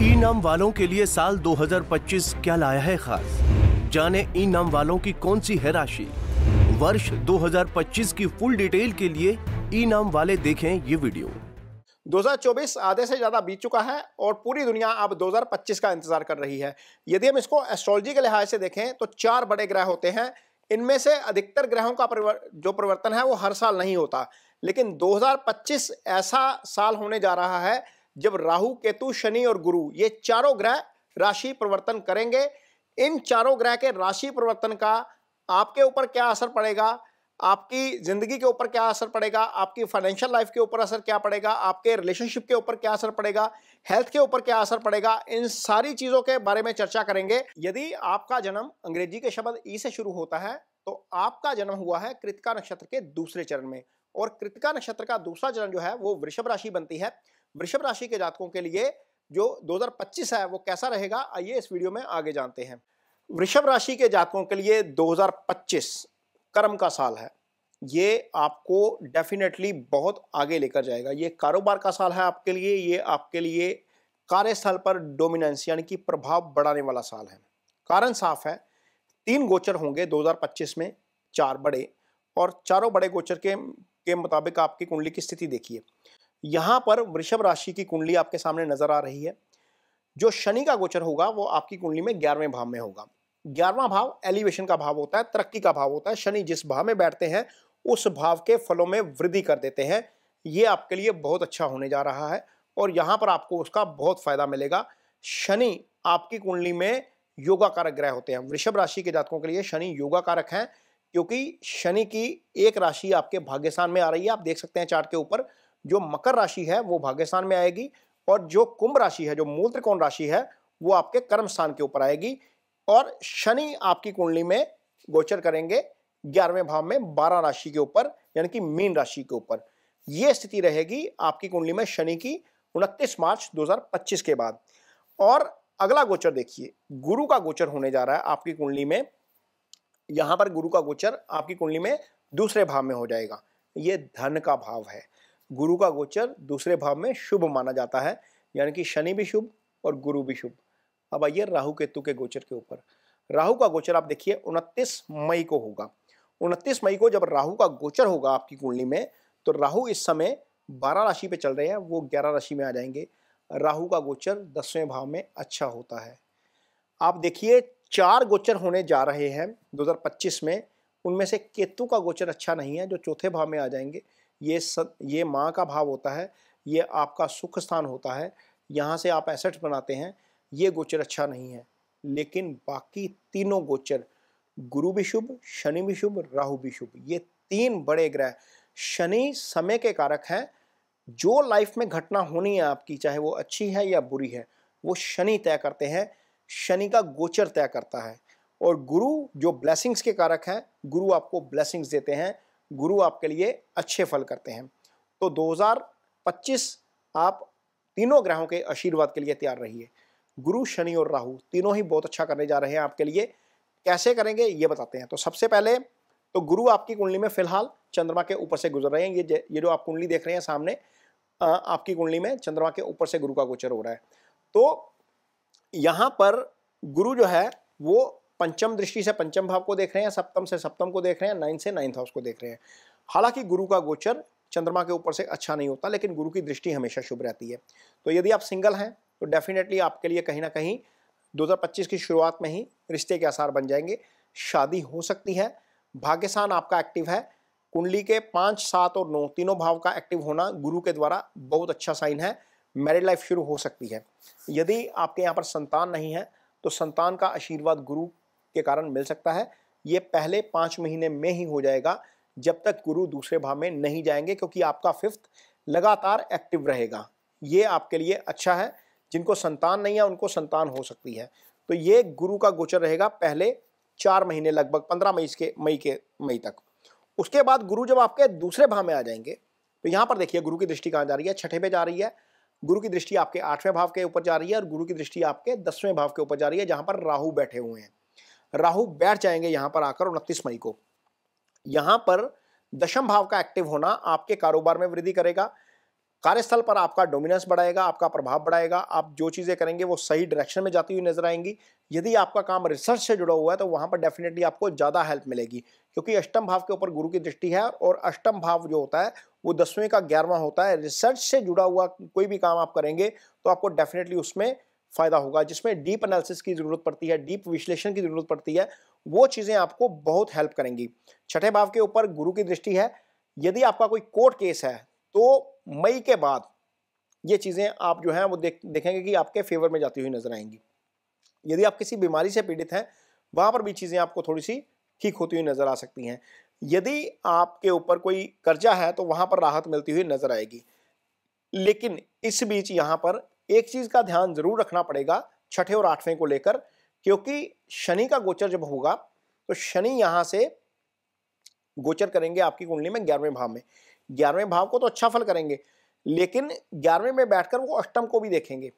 ई-नाम वालों के लिए साल 2025 क्या लाया है खास? जाने ई-नाम वालों की कौन सी है राशि। वर्ष 2025 की फुल डिटेल के लिए ई-नाम वाले देखें ये वीडियो। 2024 आधे से ज्यादा बीत चुका है और पूरी दुनिया अब 2025 का इंतजार कर रही है। यदि हम इसको एस्ट्रोलॉजी के लिहाज से देखें तो 4 बड़े ग्रह होते हैं। इनमें से अधिकतर ग्रहों का जो परिवर्तन है वो हर साल नहीं होता, लेकिन 2025 ऐसा साल होने जा रहा है जब राहु, केतु, शनि और गुरु ये चारों ग्रह राशि परिवर्तन करेंगे। इन चारों ग्रह के राशि परिवर्तन का आपके ऊपर क्या असर पड़ेगा, आपकी जिंदगी के ऊपर क्या असर पड़ेगा, आपकी फाइनेंशियल लाइफ के ऊपर असर क्या पड़ेगा, आपके रिलेशनशिप के ऊपर क्या असर पड़ेगा, हेल्थ के ऊपर क्या असर पड़ेगा, इन सारी चीजों के बारे में चर्चा करेंगे। यदि आपका जन्म अंग्रेजी के शब्द ई से शुरू होता है तो आपका जन्म हुआ है कृतिका नक्षत्र के दूसरे चरण में, और कृतिका नक्षत्र का दूसरा चरण जो है वो वृषभ राशि बनती है। वृषभ राशि के जातकों के लिए जो 2025 है वो कैसा रहेगा, आइए इस वीडियो में आगे जानते हैं। वृषभ राशि के जातकों के लिए 2025 कर्म का साल है। ये आपको डेफिनेटली बहुत आगे लेकर जाएगा। ये कारोबार का साल है आपके लिए। ये आपके लिए कार्यस्थल पर डोमिनेंस यानी कि प्रभाव बढ़ाने वाला साल है। कारण साफ है, 3 गोचर होंगे 2025 में, 4 बड़े, और चारों बड़े गोचर के मुताबिक आपकी कुंडली की स्थिति देखिए। यहां पर वृषभ राशि की कुंडली आपके सामने नजर आ रही है। जो शनि का गोचर होगा वो आपकी कुंडली में 11वें भाव में होगा। 11वां भाव एलिवेशन का भाव होता है, तरक्की का भाव होता है। शनि जिस भाव में बैठते हैं उस भाव के फलों में वृद्धि कर देते हैं। ये आपके लिए बहुत अच्छा होने जा रहा है और यहां पर आपको उसका बहुत फायदा मिलेगा। शनि आपकी कुंडली में योगा कारक ग्रह होते हैं। वृषभ राशि के जातकों के लिए शनि योगा कारक हैं, क्योंकि शनि की एक राशि आपके भाग्यस्थान में आ रही है। आप देख सकते हैं चार्ट के ऊपर, जो मकर राशि है वो भाग्यस्थान में आएगी और जो कुंभ राशि है, जो मूल त्रिकोण राशि है, वो आपके कर्म स्थान के ऊपर आएगी। और शनि आपकी कुंडली में गोचर करेंगे 11वें भाव में 12 राशि के ऊपर, यानी कि मीन राशि के ऊपर। यह स्थिति रहेगी आपकी कुंडली में शनि की 29 मार्च 2025 के बाद। और अगला गोचर देखिए, गुरु का गोचर होने जा रहा है आपकी कुंडली में। यहां पर गुरु का गोचर आपकी कुंडली में दूसरे भाव में हो जाएगा। यह धन का भाव है। गुरु का गोचर दूसरे भाव में शुभ माना जाता है, यानी कि शनि भी शुभ और गुरु भी शुभ। अब आइए राहु केतु के गोचर के ऊपर। राहु का गोचर आप देखिए 29 मई को होगा। 29 मई को जब राहु का गोचर होगा आपकी कुंडली में, तो राहु इस समय 12 राशि पे चल रहे हैं, वो 11 राशि में आ जाएंगे। राहु का गोचर 10वें भाव में अच्छा होता है। आप देखिए 4 गोचर होने जा रहे हैं 2025 में, उनमें से केतु का गोचर अच्छा नहीं है, जो चौथे भाव में आ जाएंगे। ये माँ का भाव होता है, ये आपका सुख स्थान होता है, यहाँ से आप एसेट्स बनाते हैं। ये गोचर अच्छा नहीं है। लेकिन बाकी तीनों गोचर, गुरु भी शुभ, शनि भी शुभ, राहु भी शुभ, ये 3 बड़े ग्रह। शनि समय के कारक हैं। जो लाइफ में घटना होनी है आपकी, चाहे वो अच्छी है या बुरी है, वो शनि तय करते हैं। शनि का गोचर तय करता है। और गुरु जो ब्लेसिंग्स के कारक हैं, गुरु आपको ब्लेसिंग्स देते हैं, गुरु आपके लिए अच्छे फल करते हैं। तो 2025 आप तीनों ग्रहों के आशीर्वाद के लिए तैयार रहिए। गुरु, शनि और राहु तीनों ही बहुत अच्छा करने जा रहे हैं आपके लिए। कैसे करेंगे ये बताते हैं। तो सबसे पहले तो गुरु आपकी कुंडली में फिलहाल चंद्रमा के ऊपर से गुजर रहे हैं। ये जो आप कुंडली देख रहे हैं सामने, आपकी कुंडली में चंद्रमा के ऊपर से गुरु का गोचर हो रहा है। तो यहाँ पर गुरु जो है वो पंचम दृष्टि से पंचम भाव को देख रहे हैं, सप्तम से सप्तम को देख रहे हैं, 9 से 9th हाउस को देख रहे हैं। हालांकि गुरु का गोचर चंद्रमा के ऊपर से अच्छा नहीं होता, लेकिन गुरु की दृष्टि हमेशा शुभ रहती है। तो यदि आप सिंगल हैं तो डेफिनेटली आपके लिए कहीं ना कहीं 2025 की शुरुआत में ही रिश्ते के आसार बन जाएंगे, शादी हो सकती है। भाग्यस्थान आपका एक्टिव है। कुंडली के 5, 7 और 9 तीनों भाव का एक्टिव होना गुरु के द्वारा बहुत अच्छा साइन है। मैरिड लाइफ शुरू हो सकती है। यदि आपके यहाँ पर संतान नहीं है तो संतान का आशीर्वाद गुरु के कारण मिल सकता है। ये पहले 5 महीने में ही हो जाएगा, जब तक गुरु दूसरे भाव में नहीं जाएंगे, क्योंकि आपका 5th लगातार एक्टिव रहेगा। ये आपके लिए अच्छा है। जिनको संतान नहीं है उनको संतान हो सकती है। तो ये गुरु का गोचर रहेगा पहले 4 महीने, लगभग 15 मई तक। उसके बाद गुरु जब आपके दूसरे भाव में आ जाएंगे, तो यहाँ पर देखिए गुरु की दृष्टि कहाँ जा रही है, 6ठे पे जा रही है। गुरु की दृष्टि आपके 8वें भाव के ऊपर जा रही है और गुरु की दृष्टि आपके 10वें भाव के ऊपर जा रही है, जहां पर राहु बैठे हुए हैं। राहु बैठ जाएंगे यहां पर आकर 29 मई को। यहां पर दशम भाव का एक्टिव होना आपके कारोबार में वृद्धि करेगा। कार्यस्थल पर आपका डोमिनेंस बढ़ाएगा, आपका प्रभाव बढ़ाएगा, आप जो चीज़ें करेंगे वो सही डायरेक्शन में जाती हुई नजर आएंगी। यदि आपका काम रिसर्च से जुड़ा हुआ है तो वहां पर डेफिनेटली आपको ज़्यादा हेल्प मिलेगी, क्योंकि अष्टम भाव के ऊपर गुरु की दृष्टि है और अष्टम भाव जो होता है वो 10वें का 11वां होता है। रिसर्च से जुड़ा हुआ कोई भी काम आप करेंगे तो आपको डेफिनेटली उसमें फायदा होगा, जिसमें डीप एनालिसिस की जरूरत पड़ती है, डीप विश्लेषण की जरूरत पड़ती है, वो चीज़ें आपको बहुत हेल्प करेंगी। छठे भाव के ऊपर गुरु की दृष्टि है। यदि आपका कोई कोर्ट केस है तो मई के बाद ये चीज़ें आप जो हैं वो देखेंगे कि आपके फेवर में जाती हुई नजर आएंगी। यदि आप किसी बीमारी से पीड़ित हैं वहां पर भी चीज़ें आपको थोड़ी सी ठीक होती हुई नजर आ सकती हैं। यदि आपके ऊपर कोई कर्जा है तो वहां पर राहत मिलती हुई नजर आएगी। लेकिन इस बीच यहां पर एक चीज का ध्यान जरूर रखना पड़ेगा छठे और आठवें को लेकर, क्योंकि शनि का गोचर जब होगा तो शनि यहां से गोचर करेंगे आपकी कुंडली में 11वें भाव में। 11वें भाव को तो अच्छा फल करेंगे, लेकिन 11वें में बैठकर वो अष्टम को भी देखेंगे।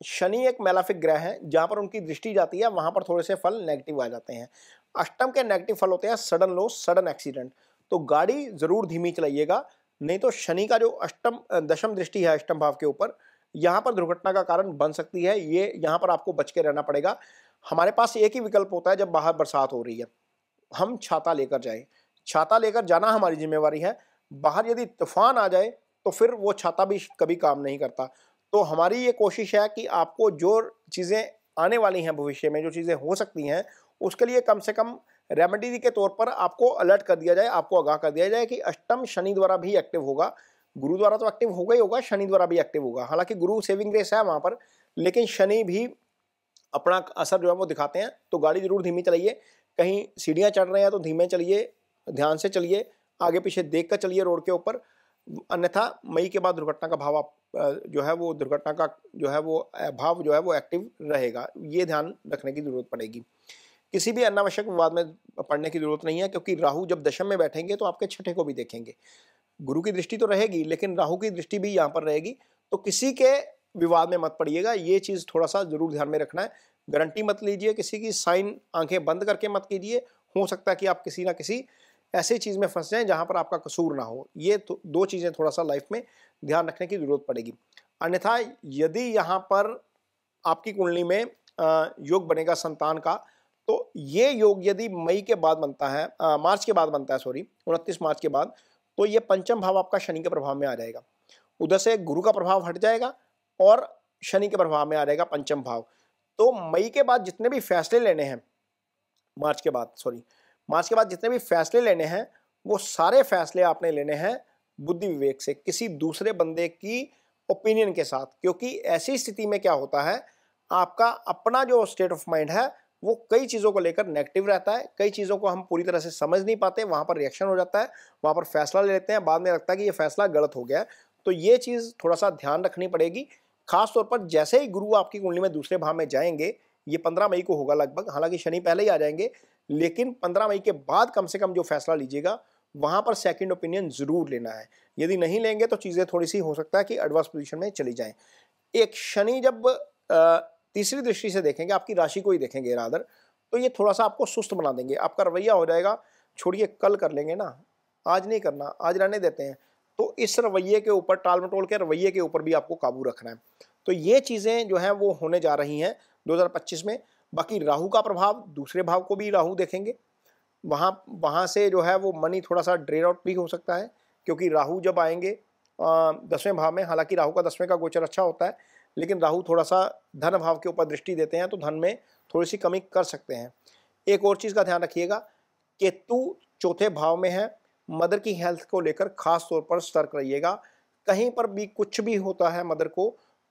शनि एक मैलाफिक ग्रह है, जहां पर उनकी दृष्टि जाती है वहां पर थोड़े से फल नेगेटिव आ जाते हैं। अष्टम के नेगेटिव फल होते हैं सडन लॉस, सडन एक्सीडेंट। तो गाड़ी जरूर धीमी चलाइएगा, नहीं तो शनि का जो अष्टम दशम दृष्टि है अष्टम भाव के ऊपर, यहाँ पर दुर्घटना का कारण बन सकती है। ये यहाँ पर आपको बच के रहना पड़ेगा। हमारे पास एक ही विकल्प होता है जब बाहर बरसात हो रही है, हम छाता लेकर जाएं। छाता लेकर जाना हमारी जिम्मेवारी है। बाहर यदि तूफान आ जाए तो फिर वो छाता भी कभी काम नहीं करता। तो हमारी ये कोशिश है कि आपको जो चीज़ें आने वाली हैं भविष्य में, जो चीज़ें हो सकती हैं, उसके लिए कम से कम रेमेडी के तौर पर आपको अलर्ट कर दिया जाए, आपको आगाह कर दिया जाए कि अष्टम शनि द्वारा भी एक्टिव होगा। गुरु द्वारा तो एक्टिव होगा ही होगा, शनि द्वारा भी एक्टिव होगा। हालांकि गुरु सेविंग ग्रेस है वहां पर, लेकिन शनि भी अपना असर जो है वो दिखाते हैं। तो गाड़ी जरूर धीमी चलाइए। कहीं सीढ़ियाँ चढ़ रहे हैं तो धीमे चलिए, ध्यान से चलिए, आगे पीछे देख कर चलिए रोड के ऊपर। अन्यथा मई के बाद दुर्घटना का भाव आप जो है वो दुर्घटना का जो है वो भाव जो है वो एक्टिव रहेगा। ये ध्यान रखने की जरूरत पड़ेगी। किसी भी अनावश्यक विवाद में पड़ने की जरूरत नहीं है, क्योंकि राहु जब दशम में बैठेंगे तो आपके छठे को भी देखेंगे। गुरु की दृष्टि तो रहेगी, लेकिन राहु की दृष्टि भी यहाँ पर रहेगी। तो किसी के विवाद में मत पड़िएगा, ये चीज़ थोड़ा सा जरूर ध्यान में रखना है। गारंटी मत लीजिए, किसी की साइन आंखें बंद करके मत कीजिए। हो सकता है कि आप किसी ना किसी ऐसी चीज़ में फंस जाएं जहाँ पर आपका कसूर ना हो। ये तो दो चीज़ें थोड़ा सा लाइफ में ध्यान रखने की जरूरत पड़ेगी। अन्यथा यदि यहाँ पर आपकी कुंडली में योग बनेगा संतान का, तो ये योग यदि मई के बाद बनता है, मार्च के बाद बनता है, सॉरी 29 मार्च के बाद, तो ये पंचम भाव आपका शनि के प्रभाव में आ जाएगा। उधर से गुरु का प्रभाव हट जाएगा और शनि के प्रभाव में आ जाएगा पंचम भाव। तो मई के बाद जितने भी फैसले लेने हैं, मार्च के बाद जितने भी फैसले लेने हैं, वो सारे फैसले आपने लेने हैं बुद्धि विवेक से, किसी दूसरे बंदे की ओपिनियन के साथ। क्योंकि ऐसी स्थिति में क्या होता है, आपका अपना जो स्टेट ऑफ माइंड है वो कई चीज़ों को लेकर नेगेटिव रहता है। कई चीज़ों को हम पूरी तरह से समझ नहीं पाते, वहाँ पर रिएक्शन हो जाता है, वहाँ पर फैसला ले लेते हैं, बाद में लगता है कि ये फैसला गलत हो गया है। तो ये चीज़ थोड़ा सा ध्यान रखनी पड़ेगी। खास तौर पर जैसे ही गुरु आपकी कुंडली में दूसरे भाव में जाएंगे, ये 15 मई को होगा लगभग, हालांकि शनि पहले ही आ जाएंगे, लेकिन 15 मई के बाद कम से कम जो फैसला लीजिएगा वहाँ पर सेकंड ओपिनियन जरूर लेना है। यदि नहीं लेंगे तो चीज़ें थोड़ी सी हो सकता है कि एडवर्स पोजीशन में चली जाएं। एक शनि जब तीसरी दृष्टि से देखेंगे, आपकी राशि को ही देखेंगे रादर, तो ये थोड़ा सा आपको सुस्त बना देंगे। आपका रवैया हो जाएगा, छोड़िए कल कर लेंगे ना, आज नहीं करना, आज रहने देते हैं। तो इस रवैये के ऊपर, टाल मटोल के रवैये के ऊपर भी आपको काबू रखना है। तो ये चीज़ें जो हैं वो होने जा रही हैं 2025 में। बाकी राहु का प्रभाव, दूसरे भाव को भी राहु देखेंगे, वहाँ से जो है वो मनी थोड़ा सा ड्रेन आउट भी हो सकता है, क्योंकि राहु जब आएंगे 10वें भाव में, हालांकि राहु का 10वें का गोचर अच्छा होता है, लेकिन राहु थोड़ा सा धन भाव के ऊपर दृष्टि देते हैं, तो धन में थोड़ी सी कमी कर सकते हैं। एक और चीज़ का ध्यान रखिएगा, केतु चौथे भाव में है, मदर की हेल्थ को लेकर खास तौर पर सतर्क रहिएगा। कहीं पर भी कुछ भी होता है मदर को,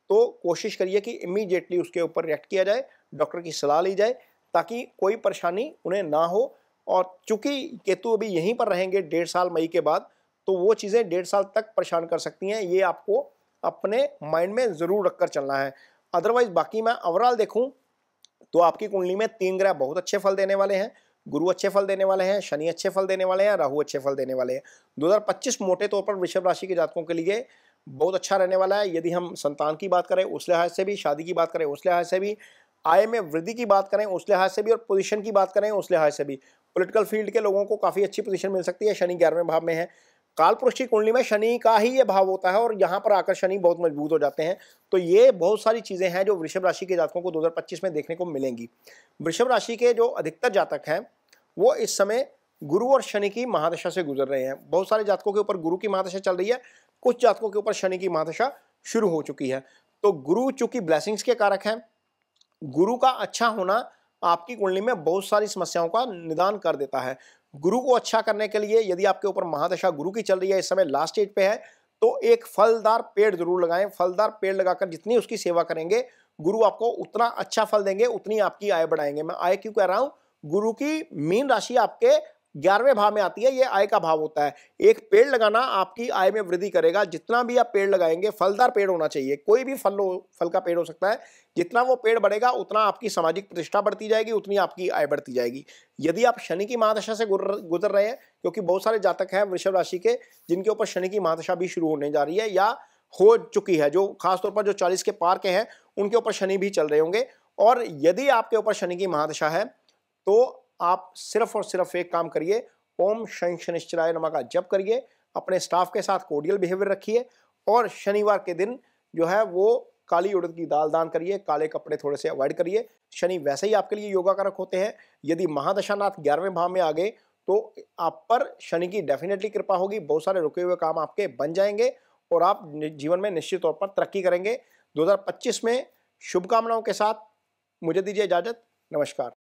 तो कोशिश करिए कि इमीडिएटली उसके ऊपर रिएक्ट किया जाए, डॉक्टर की सलाह ली जाए, ताकि कोई परेशानी उन्हें ना हो। और चूंकि केतु अभी यहीं पर रहेंगे 1.5 साल मई के बाद, तो वो चीज़ें 1.5 साल तक परेशान कर सकती हैं। ये आपको अपने माइंड में ज़रूर रखकर चलना है। अदरवाइज बाकी मैं ओवरऑल देखूं तो आपकी कुंडली में 3 ग्रह बहुत अच्छे फल देने वाले हैं। गुरु अच्छे फल देने वाले हैं, शनि अच्छे फल देने वाले हैं, राहु अच्छे फल देने वाले हैं। 2025 मोटे तौर पर वृषभ राशि के जातकों के लिए बहुत अच्छा रहने वाला है। यदि हम संतान की बात करें उस लिहाज से भी, शादी की बात करें उस लिहाज से भी, आय में वृद्धि की बात करें उस लिहाज से भी, और पोजीशन की बात करें उस लिहाज से भी। पॉलिटिकल फील्ड के लोगों को काफ़ी अच्छी पोजीशन मिल सकती है, शनि 11वें भाव में है। कालपुरुष की कुंडली में शनि का ही ये भाव होता है और यहाँ पर आकर शनि बहुत मजबूत हो जाते हैं। तो ये बहुत सारी चीजें हैं जो वृषभ राशि के जातकों को 2025 में देखने को मिलेंगी। वृषभ राशि के जो अधिकतर जातक हैं वो इस समय गुरु और शनि की महादशा से गुजर रहे हैं। बहुत सारे जातकों के ऊपर गुरु की महादशा चल रही है, कुछ जातकों के ऊपर शनि की महादशा शुरू हो चुकी है। तो गुरु चूंकि ब्लेसिंग्स के कारक हैं, गुरु का अच्छा होना आपकी कुंडली में बहुत सारी समस्याओं का निदान कर देता है। गुरु को अच्छा करने के लिए यदि आपके ऊपर महादशा गुरु की चल रही है, इस समय लास्ट स्टेज पे है, तो एक फलदार पेड़ जरूर लगाएं। फलदार पेड़ लगाकर जितनी उसकी सेवा करेंगे गुरु आपको उतना अच्छा फल देंगे, उतनी आपकी आय बढ़ाएंगे। मैं आय क्यों कह रहा हूं? गुरु की मीन राशि आपके 11वें भाव में आती है, ये आय का भाव होता है। एक पेड़ लगाना आपकी आय में वृद्धि करेगा। जितना भी आप पेड़ लगाएंगे, फलदार पेड़ होना चाहिए, कोई भी फल का पेड़ हो सकता है। जितना वो पेड़ बढ़ेगा उतना आपकी सामाजिक प्रतिष्ठा बढ़ती जाएगी, उतनी आपकी आय बढ़ती जाएगी। यदि आप शनि की महादशा से गुजर रहे हैं, क्योंकि बहुत सारे जातक हैं वृषभ राशि के जिनके ऊपर शनि की महादशा भी शुरू होने जा रही है या हो चुकी है, जो खासतौर पर जो 40 के पार के हैं उनके ऊपर शनि भी चल रहे होंगे। और यदि आपके ऊपर शनि की महादशा है तो आप सिर्फ और सिर्फ एक काम करिए, ओम शं शनिश्चराय नमः का जप करिए, अपने स्टाफ के साथ कोर्डियल बिहेवियर रखिए और शनिवार के दिन जो है वो काली उड़द की दाल दान करिए, काले कपड़े थोड़े से अवॉइड करिए। शनि वैसे ही आपके लिए योगा कारक होते हैं। यदि महादशानाथ 11वें भाव में आ गए तो आप पर शनि की डेफिनेटली कृपा होगी, बहुत सारे रुके हुए काम आपके बन जाएंगे और आप जीवन में निश्चित तौर पर तरक्की करेंगे। 2025 में शुभकामनाओं के साथ मुझे दीजिए इजाजत। नमस्कार।